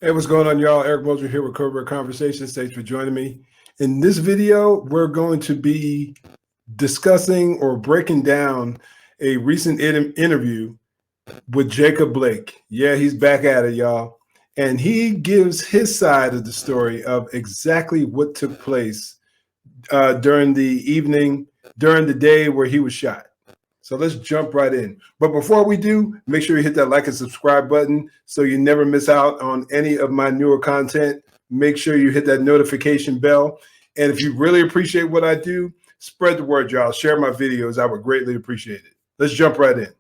Hey, what's going on, y'all? Eric Moser here with Cobra Conversations. Thanks for joining me. In this video, we're going to be discussing or breaking down a recent interview with Jacob Blake. Yeah, he's back at it, y'all. And he gives his side of the story of exactly what took place during the day where he was shot. So let's jump right in. But before we do, make sure you hit that like and subscribe button so you never miss out on any of my newer content. Make sure you hit that notification bell. And if you really appreciate what I do, spread the word, y'all. Share my videos. I would greatly appreciate it. Let's jump right in.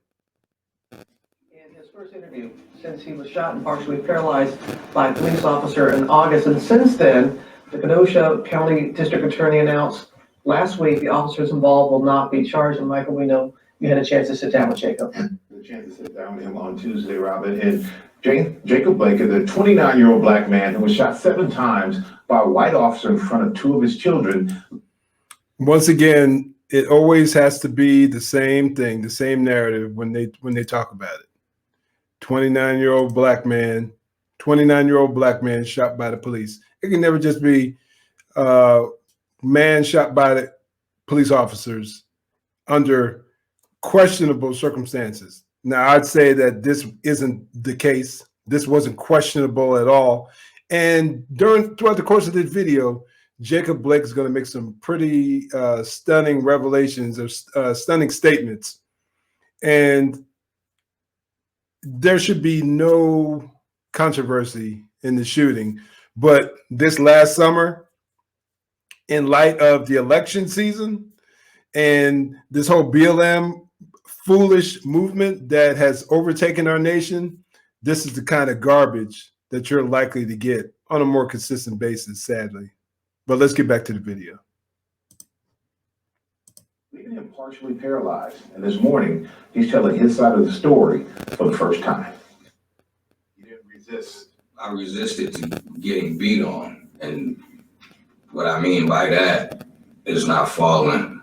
In his first interview, since he was shot and partially paralyzed by a police officer in August, and since then, the Kenosha County District Attorney announced last week the officers involved will not be charged. And Michael, we know you had a chance to sit down with Jacob. The chance to sit down with him on Tuesday, Robin. And Jacob Blake is a 29-year-old black man who was shot 7 times by a white officer in front of 2 of his children. Once again, it always has to be the same thing, the same narrative when they talk about it. 29-year-old black man shot by the police. It can never just be man shot by the police officers under questionable circumstances. Now, I'd say that this isn't the case. This wasn't questionable at all. And throughout the course of this video, Jacob Blake is going to make some pretty stunning revelations or stunning statements. And there should be no controversy in the shooting. But this last summer, in light of the election season and this whole BLM foolish movement that has overtaken our nation, this is the kind of garbage that you're likely to get on a more consistent basis, sadly. But let's get back to the video. Leaving him partially paralyzed. And this morning, he's telling his side of the story for the first time. You didn't resist. I resisted to getting beat on. And what I mean by that is not falling,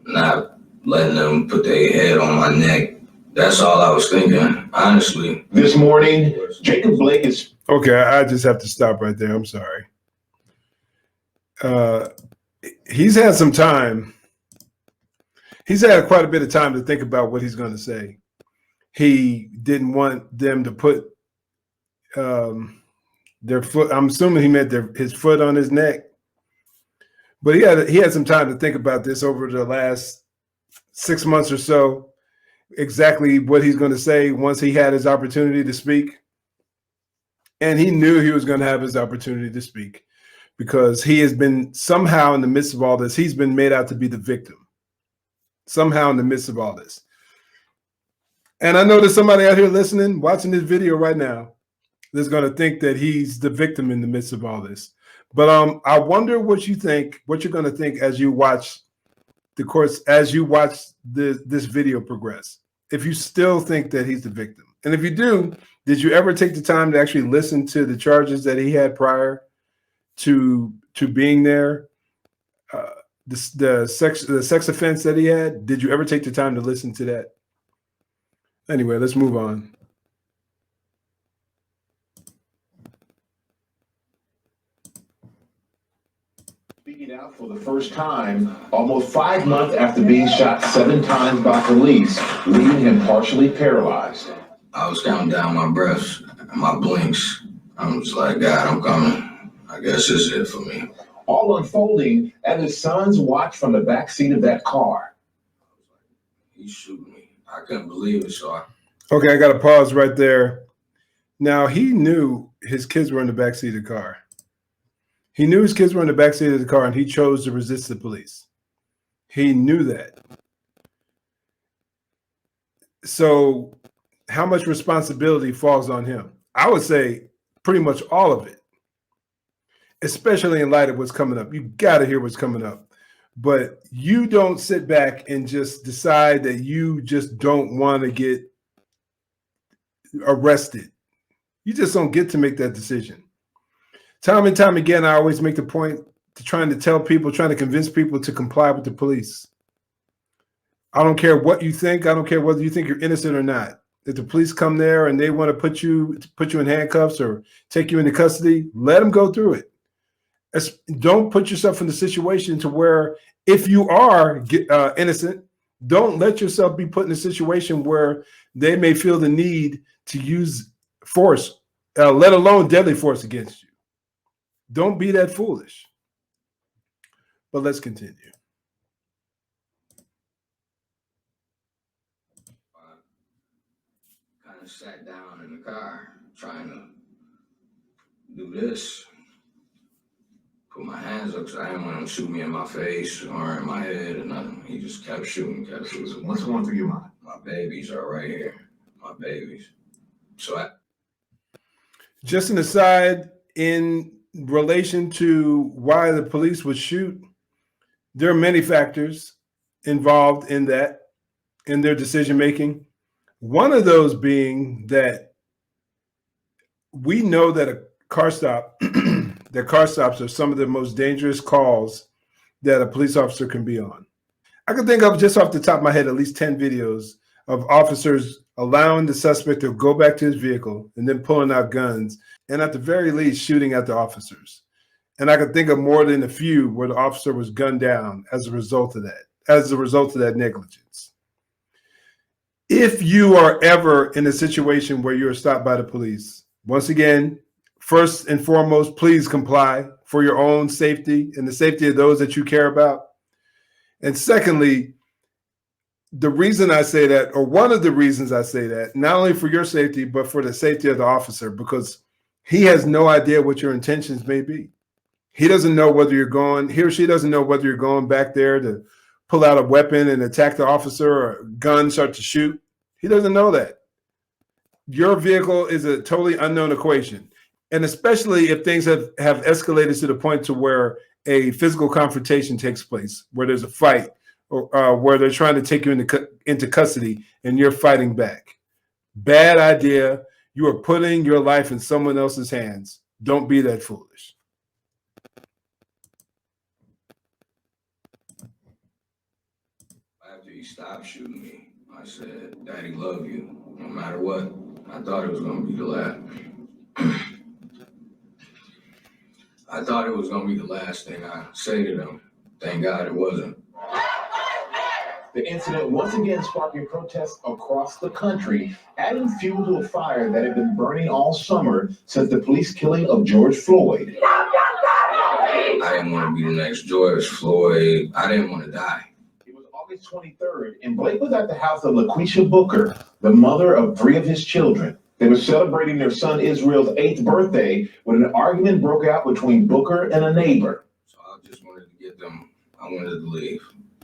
not letting them put their head on my neck. That's all I was thinking, honestly. This morning, Jacob Blake is... Okay, I just have to stop right there. I'm sorry. He's had some time. He's had quite a bit of time to think about what he's going to say. He didn't want them to put their foot, I'm assuming he meant his foot on his neck. But he had some time to think about this over the last 6 months or so, exactly what he's going to say once he had his opportunity to speak. And he knew he was going to have his opportunity to speak because he has been somehow in the midst of all this, he's been made out to be the victim. Somehow in the midst of all this. And I know there's somebody out here listening, watching this video right now, that's going to think that he's the victim in the midst of all this. But I wonder what you think, what you're going to think as you watch the course, as you watch this video progress. If you still think that he's the victim. And if you do, did you ever take the time to actually listen to the charges that he had prior to being there? The sex offense that he had, did you ever take the time to listen to that? Anyway, let's move on. Speaking out for the first time, almost 5 months after being shot 7 times by police, leaving him partially paralyzed. I was counting down my breaths and my blinks. I was like, God, I'm coming. I guess this is it for me. All unfolding as his sons watched from the back seat of that car. He's shooting me. I couldn't believe it, so Okay, I got to pause right there. Now, he knew his kids were in the backseat of the car. He knew his kids were in the backseat of the car, and he chose to resist the police. He knew that. So how much responsibility falls on him? I would say pretty much all of it, especially in light of what's coming up. You got to hear what's coming up. But you don't sit back and just decide that you just don't want to get arrested. You just don't get to make that decision. Time and time again, I always make the point to trying to convince people to comply with the police. I don't care what you think. I don't care whether you think you're innocent or not. If the police come there and they want to put you in handcuffs or take you into custody, let them go through it. Don't put yourself in the situation to where if you are innocent, don't let yourself be put in a situation where they may feel the need to use force, let alone deadly force against you. Don't be that foolish. But let's continue. I kind of sat down in the car trying to do this. Put my hands up because I didn't want him to shoot me in my face or in my head or nothing. He just kept shooting. What's going through your mind? My babies are right here. My babies. So Just an aside, in relation to why the police would shoot, there are many factors involved in that, in their decision making. One of those being that we know that a car stop, that car stops are some of the most dangerous calls that a police officer can be on. I can think of, just off the top of my head, at least 10 videos of officers allowing the suspect to go back to his vehicle and then pulling out guns and at the very least shooting at the officers. And I can think of more than a few where the officer was gunned down as a result of that negligence. If you are ever in a situation where you're stopped by the police, once again, first and foremost, please comply for your own safety and the safety of those that you care about. And secondly, the reason I say that, or one of the reasons I say that, not only for your safety, but for the safety of the officer, because he has no idea what your intentions may be. He doesn't know whether you're going, he or she doesn't know whether you're going back there to pull out a weapon and attack the officer or a gun start to shoot. He doesn't know that. Your vehicle is a totally unknown equation. And especially if things have escalated to the point to where a physical confrontation takes place, where there's a fight, or where they're trying to take you into custody and you're fighting back. Bad idea. You are putting your life in someone else's hands. Don't be that foolish. after he stopped shooting me, I said, "Daddy, love you, no matter what." I thought it was gonna be the last. I thought it was gonna be the last thing I say to them. Thank God it wasn't. The incident once again sparking protests across the country, adding fuel to a fire that had been burning all summer since the police killing of George Floyd. I didn't want to be the next George Floyd. I didn't want to die. It was August 23rd, and Blake was at the house of LaQuisha Booker, the mother of 3 of his children. They were celebrating their son Israel's 8th birthday when an argument broke out between Booker and a neighbor. So I just wanted to get them, I wanted to leave.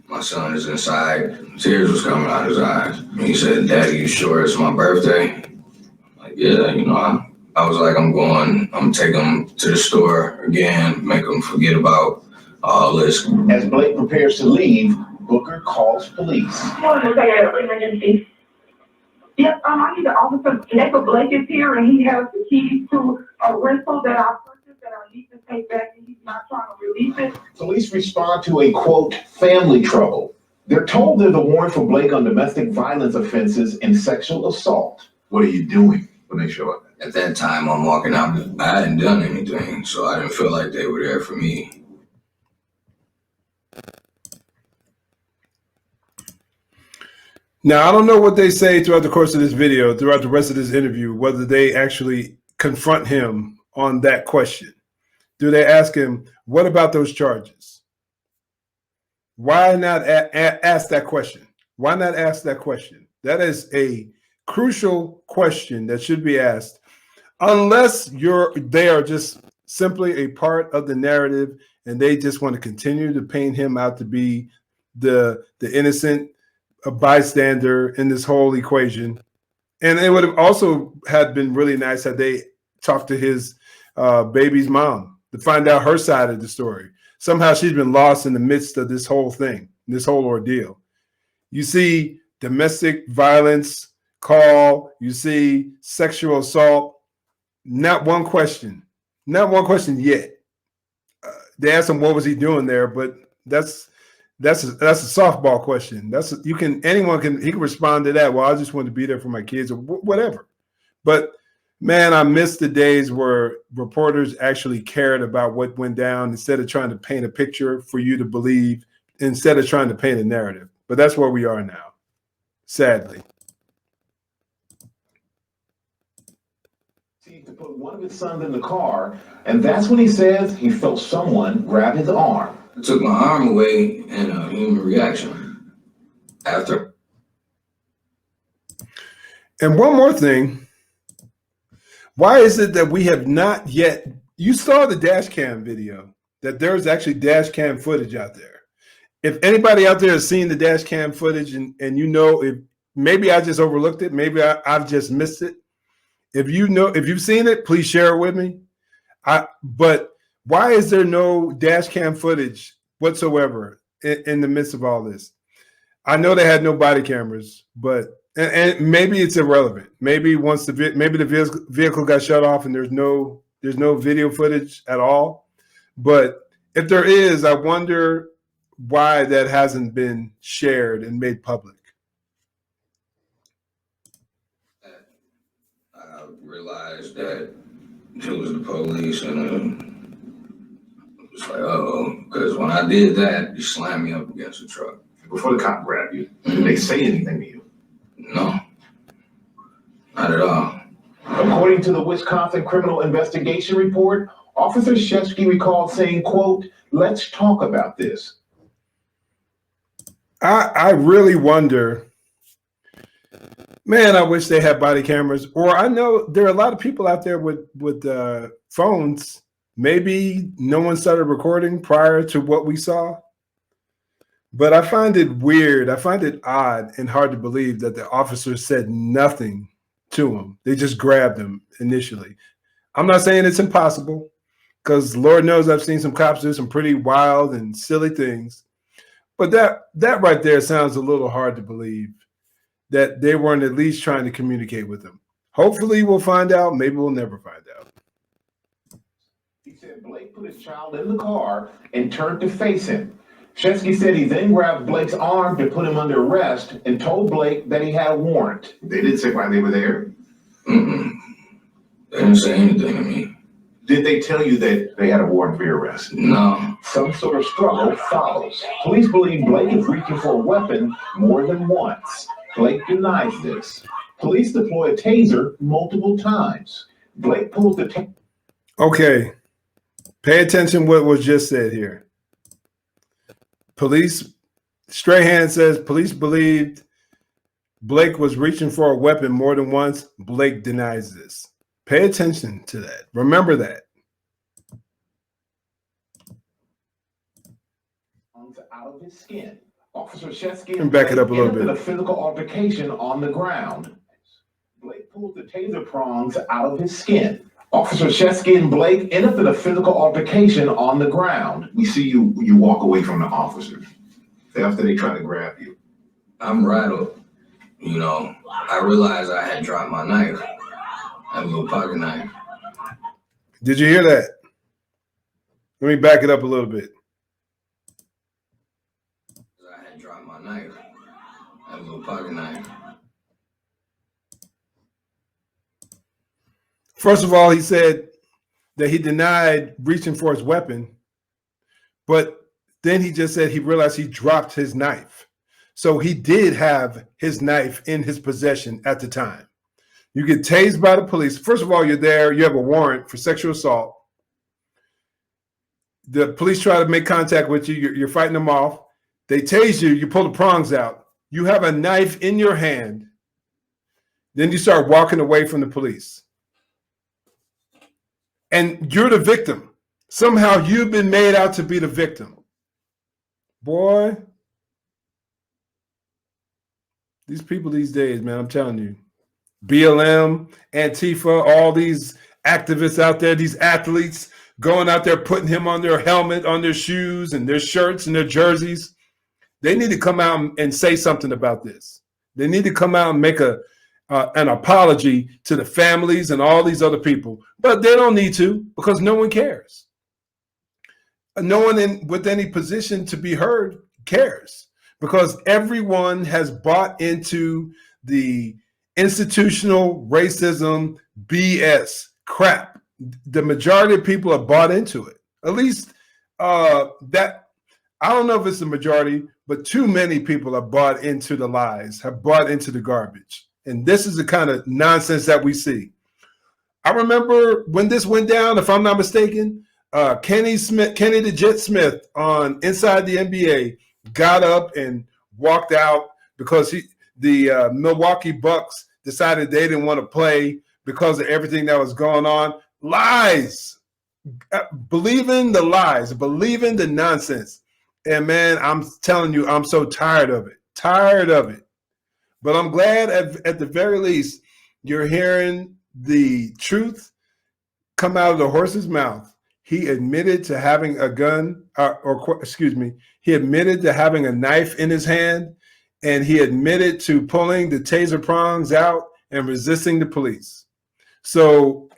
My son is inside. Tears was coming out of his eyes. And he said, "Daddy, you sure it's my birthday?" I'm like, yeah, you know, I was like, I'm gonna take him to the store again, make him forget about all this. As Blake prepares to leave, Booker calls police. I want to say an emergency. Yes, I need the officer. Neighbor Blake is here and he has the keys to a rental that I purchased that I need to take back and he's not trying to release it. Police respond to a, quote, family trouble. They're told there's a warrant for Blake on domestic violence offenses and sexual assault. What are you doing when they show up? At that time, I'm walking out. I hadn't done anything, so I didn't feel like they were there for me. Now, I don't know what they say throughout the course of this video, throughout the rest of this interview, whether they actually confront him on that question. Do they ask him, what about those charges? Why not ask that question? Why not ask that question? That is a crucial question that should be asked, unless they are just simply a part of the narrative and they just want to continue to paint him out to be the innocent bystander in this whole equation. And it would have also had been really nice had they talked to his baby's mom to find out her side of the story. Somehow she's been lost in the midst of this whole thing, this whole ordeal. You see domestic violence call, you see sexual assault, not one question yet. They asked him what was he doing there, but that's That's a softball question. He can respond to that. Well, I just want to be there for my kids or whatever. But man, I miss the days where reporters actually cared about what went down instead of trying to paint a picture for you to believe, instead of trying to paint a narrative. But that's where we are now, sadly. To put one of his sons in the car, and that's when he says he felt someone grab his arm. I took my arm away in a human reaction after. And one more thing. Why is it that we have not yet, you saw the dash cam video, that there's actually dash cam footage out there. If anybody out there has seen the dash cam footage and if maybe I just overlooked it, maybe I've just missed it. If you've seen it, please share it with me. But why is there no dash cam footage whatsoever in the midst of all this? I know they had no body cameras, but and maybe it's irrelevant. Maybe the vehicle got shut off and there's no video footage at all. But if there is, I wonder why that hasn't been shared and made public. I realized that it was the police, and it's like, because when I did that, you slammed me up against the truck. Before the cop grabbed you, did they say anything to you? No, not at all. According to the Wisconsin Criminal Investigation Report, Officer Shesky recalled saying, quote, "Let's talk about this." I really wonder, man, I wish they had body cameras. Or I know there are a lot of people out there with phones. Maybe no one started recording prior to what we saw. But I find it weird. I find it odd and hard to believe that the officers said nothing to him. They just grabbed him initially. I'm not saying it's impossible, because Lord knows I've seen some cops do some pretty wild and silly things. But that right there sounds a little hard to believe, that they weren't at least trying to communicate with him. Hopefully we'll find out. Maybe we'll never find out. He said Blake put his child in the car and turned to face him. Shesky said he then grabbed Blake's arm to put him under arrest and told Blake that he had a warrant. They didn't say why they were there? They didn't say anything to me. Did they tell you that they had a warrant for your arrest? No. Some sort of struggle follows. Police believe Blake is reaching for a weapon more than once. Blake denies this. Police deploy a taser multiple times. Blake pulls the taser. Okay. Pay attention what was just said here. Strahan says police believed Blake was reaching for a weapon more than once. Blake denies this. Pay attention to that. Remember that. Out of his skin. Officer Shesky And back it up a little bit. A physical altercation on the ground. Blake pulled the taser prongs out of his skin. Officer Shesky and Blake end up in a physical altercation on the ground. We see you walk away from the officers after they try to grab you. I'm rattled. I realized I had dropped my knife. I have a little pocket knife. Did you hear that? Let me back it up a little bit. I had dropped my knife. I have a little pocket knife. First of all, he said that he denied reaching for his weapon, but then he just said he realized he dropped his knife. So he did have his knife in his possession at the time. You get tased by the police. First of all, you're there. You have a warrant for sexual assault. The police try to make contact with you. You're fighting them off. They tase you. You pull the prongs out. You have a knife in your hand. Then you start walking away from the police. And you're the victim. Somehow you've been made out to be the victim. Boy, these people these days, man, I'm telling you. BLM, Antifa, all these activists out there, these athletes going out there, putting him on their helmet, on their shoes and their shirts and their jerseys. They need to come out and say something about this. They need to come out and make an apology to the families and all these other people. But they don't need to, because no one cares. No one with any position to be heard cares, because everyone has bought into the institutional racism BS crap. The majority of people have bought into it. At least that, I don't know if it's the majority, but too many people have bought into the lies, have bought into the garbage. And this is the kind of nonsense that we see. I remember when this went down, if I'm not mistaken, Kenny the Jet Smith on Inside the NBA got up and walked out because the Milwaukee Bucks decided they didn't want to play because of everything that was going on. Lies. Believing the lies, believing the nonsense. And man, I'm telling you, I'm so tired of it. Tired of it. But I'm glad at the very least you're hearing the truth come out of the horse's mouth. He admitted to having a gun, he admitted to having a knife in his hand, and he admitted to pulling the taser prongs out and resisting the police. So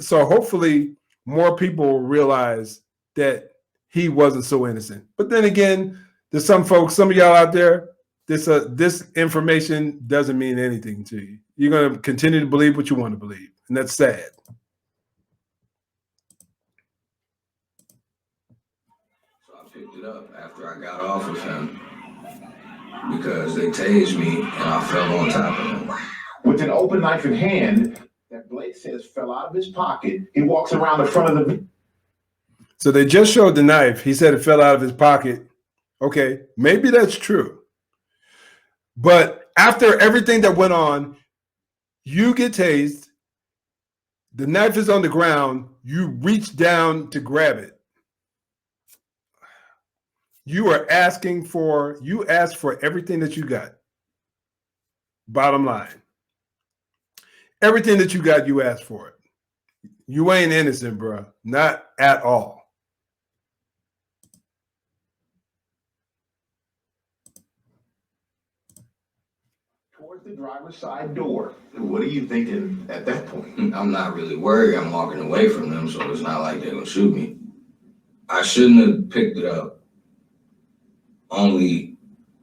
hopefully more people will realize that he wasn't so innocent. But then again, there's some folks, some of y'all out there, this information doesn't mean anything to you. You're going to continue to believe what you want to believe, and that's sad. So I picked it up after I got off of him because they tased me and I fell on top of him. With an open knife in hand that Blake says fell out of his pocket, he walks around the front of the... So they just showed the knife. He said it fell out of his pocket. Okay, maybe that's true. But after everything that went on, you get tased, the knife is on the ground, you reach down to grab it. You asked for everything that you got. Bottom line. Everything that you got, you asked for it. You ain't innocent, bro. Not at all. Towards the driver's side door. What are you thinking at that point? I'm not really worried. I'm walking away from them, so it's not like they're going to shoot me. I shouldn't have picked it up, only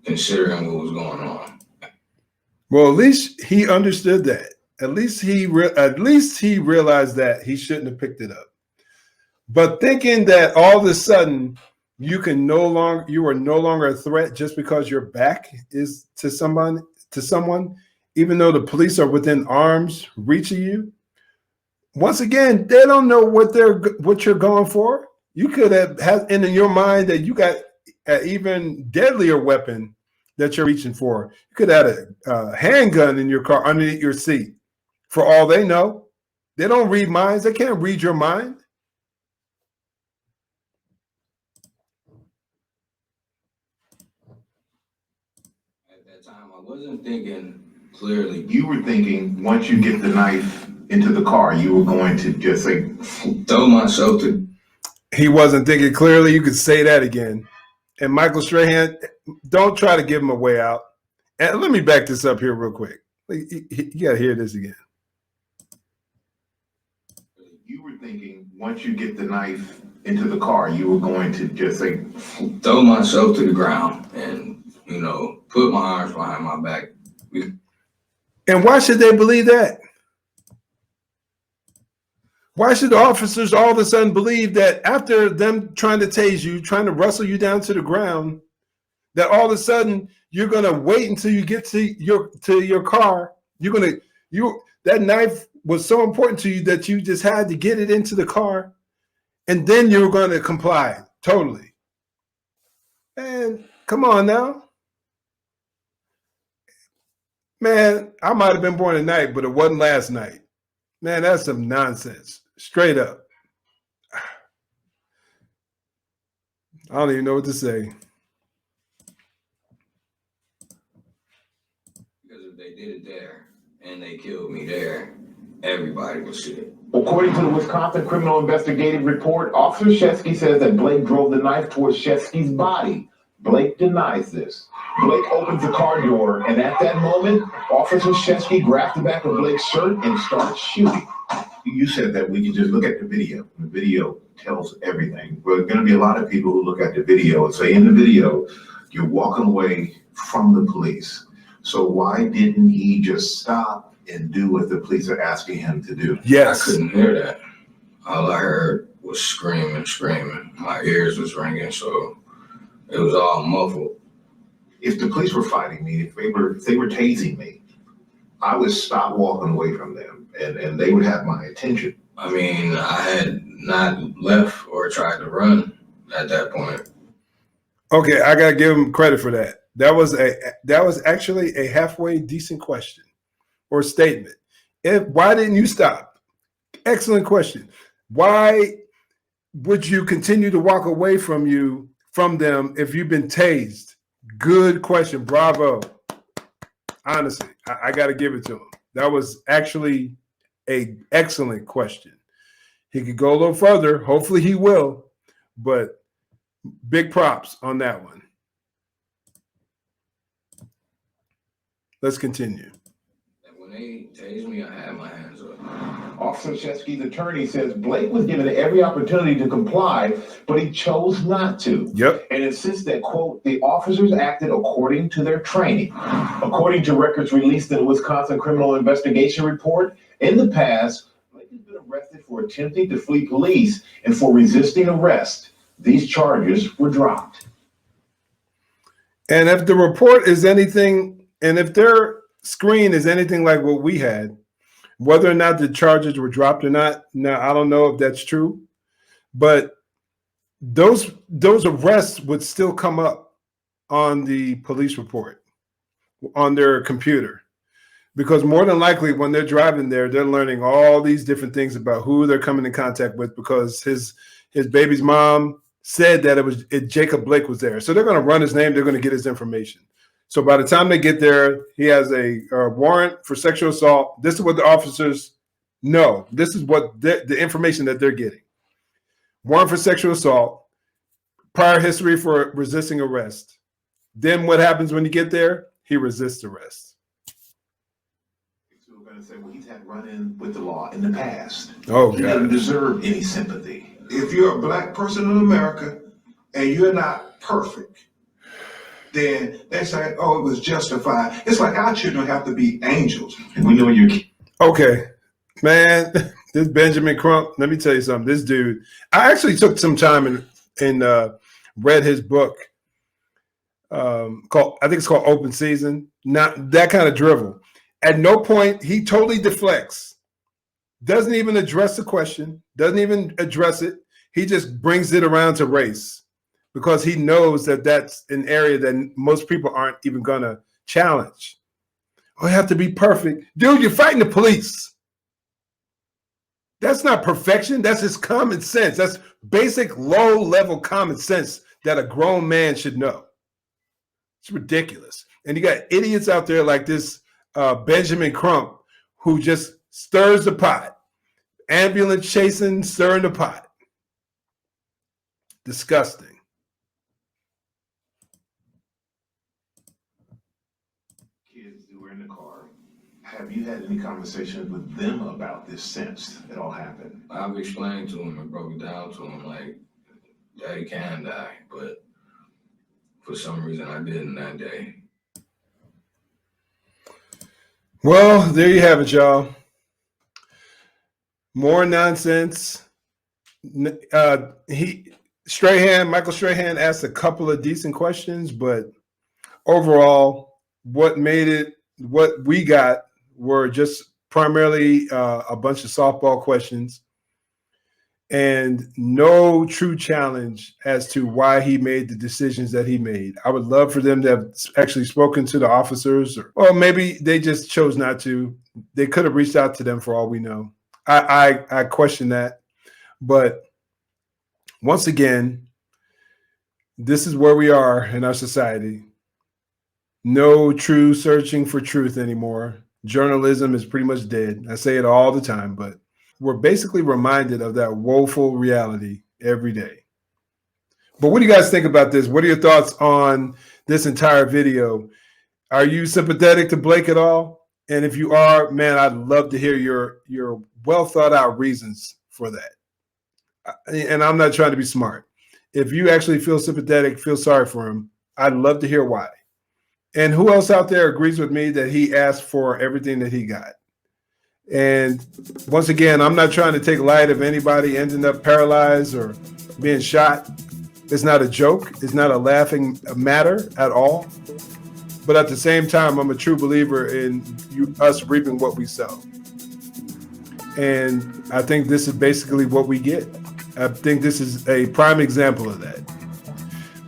considering what was going on. Well, at least he understood that. At least he realized that he shouldn't have picked it up. But thinking that all of a sudden you are no longer a threat just because your back is to someone, even though the police are within arm's reach of you. Once again, they don't know what you're going for. You could have had in your mind that you got an even deadlier weapon that you're reaching for. You could have had a handgun in your car underneath your seat. For all they know, they don't read minds. They can't read your mind. At that time, I wasn't thinking clearly. You were thinking once you get the knife into the car, you were going to just say, throw myself to... He wasn't thinking clearly. You could say that again. And Michael Strahan, don't try to give him a way out. And let me back this up here real quick. You got to hear this again. You were thinking once you get the knife into the car, you were going to just say, throw myself to the ground and, put my arms behind my back. And why should they believe that? Why should the officers all of a sudden believe that after them trying to tase you, trying to wrestle you down to the ground, that all of a sudden you're going to wait until you get to your car? That knife was so important to you that you just had to get it into the car, and then you're going to comply totally. Man, come on now. Man, I might have been born tonight, but it wasn't last night. Man, that's some nonsense. Straight up. I don't even know what to say. Because if they did it there and they killed me there, everybody was shit. According to the Wisconsin Criminal Investigative Report, Officer Shesky says that Blake drove the knife towards Shesky's body. Blake denies this. Blake opens the car door, and at that moment, Officer Shesky grabs the back of Blake's shirt and starts shooting. You said that we can just look at the video. The video tells everything. There are going to be a lot of people who look at the video and say, in the video, You're walking away from the police. So why didn't he just stop and do what the police are asking him to do? Yes. I couldn't hear that. All I heard was screaming. My ears was ringing, so it was all muffled. If the police were fighting me, if they were tasing me, I would stop walking away from them and they would have my attention. I mean, I had not left or tried to run at that point. Okay, I gotta give him credit for that. That was actually a halfway decent question or statement. Why didn't you stop? Excellent question. Why would you continue to walk away from them if you've been tased? Good question. Bravo. Honestly, I got to give it to him. That was actually an excellent question. He could go a little further. Hopefully he will, but big props on that one. Let's continue. When they tased me, I had my hands up. Officer Shesky's attorney says Blake was given every opportunity to comply, but he chose not to. Yep. And insists that, quote, the officers acted according to their training. According to records released in the Wisconsin Criminal Investigation Report, in the past, Blake has been arrested for attempting to flee police and for resisting arrest. These charges were dropped. And if the report is anything, and if their screen is anything like what we had, whether or not the charges were dropped or not, now I don't know if that's true, but those arrests would still come up on the police report on their computer, because more than likely when they're driving there, they're learning all these different things about who they're coming in contact with, because his baby's mom said that Jacob Blake was there. So they're going to run his name. They're going to get his information. So by the time they get there, he has a warrant for sexual assault. This is what the officers know. This is what the information that they're getting. Warrant for sexual assault, prior history for resisting arrest. Then what happens when you get there? He resists arrest. So we're going to say, well, he's had run-in with the law in the past. Oh, he God. doesn't deserve any sympathy. If you're a black person in America and you're not perfect, then they say, oh, it was justified. It's like our children have to be angels. And we know you're... Okay, man, this Benjamin Crump, let me tell you something. This dude, I actually took some time and read his book called, I think it's called Open Season. Not that kind of drivel. At no point, he totally deflects. Doesn't even address the question. Doesn't even address it. He just brings it around to race, because he knows that that's an area that most people aren't even going to challenge. Oh, you have to be perfect. Dude, you're fighting the police. That's not perfection. That's just common sense. That's basic low-level common sense that a grown man should know. It's ridiculous. And you got idiots out there like this Benjamin Crump, who just stirs the pot. Ambulance chasing, stirring the pot. Disgusting. Kids who were in the car, have you had any conversations with them about this since it all happened? I've explained to him and broke it down to him, like, Daddy can die, but for some reason I didn't that day. Well, there you have it, y'all. More nonsense. Michael Strahan asked a couple of decent questions, but overall, what we got were just primarily a bunch of softball questions and no true challenge as to why he made the decisions that he made. I would love for them to have actually spoken to the officers, or maybe they just chose not to. They could have reached out to them for all we know. I question that. But once again, this is where we are in our society. No true searching for truth anymore. Journalism is pretty much dead. I say it all the time, but we're basically reminded of that woeful reality every day. But what do you guys think about this? What are your thoughts on this entire video? Are you sympathetic to Blake at all? And if you are, man, I'd love to hear your well thought out reasons for that. And I'm not trying to be smart. If you actually feel sympathetic, feel sorry for him, I'd love to hear why. And who else out there agrees with me that he asked for everything that he got? And once again, I'm not trying to take light of anybody ending up paralyzed or being shot. It's not a joke. It's not a laughing matter at all. But at the same time, I'm a true believer in us reaping what we sow. And I think this is basically what we get. I think this is a prime example of that.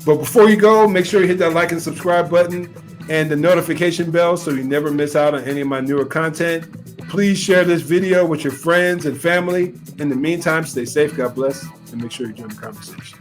But before you go, make sure you hit that like and subscribe button and the notification bell so you never miss out on any of my newer content. Please share this video with your friends and family. In the meantime, stay safe, God bless, and make sure you join the conversation.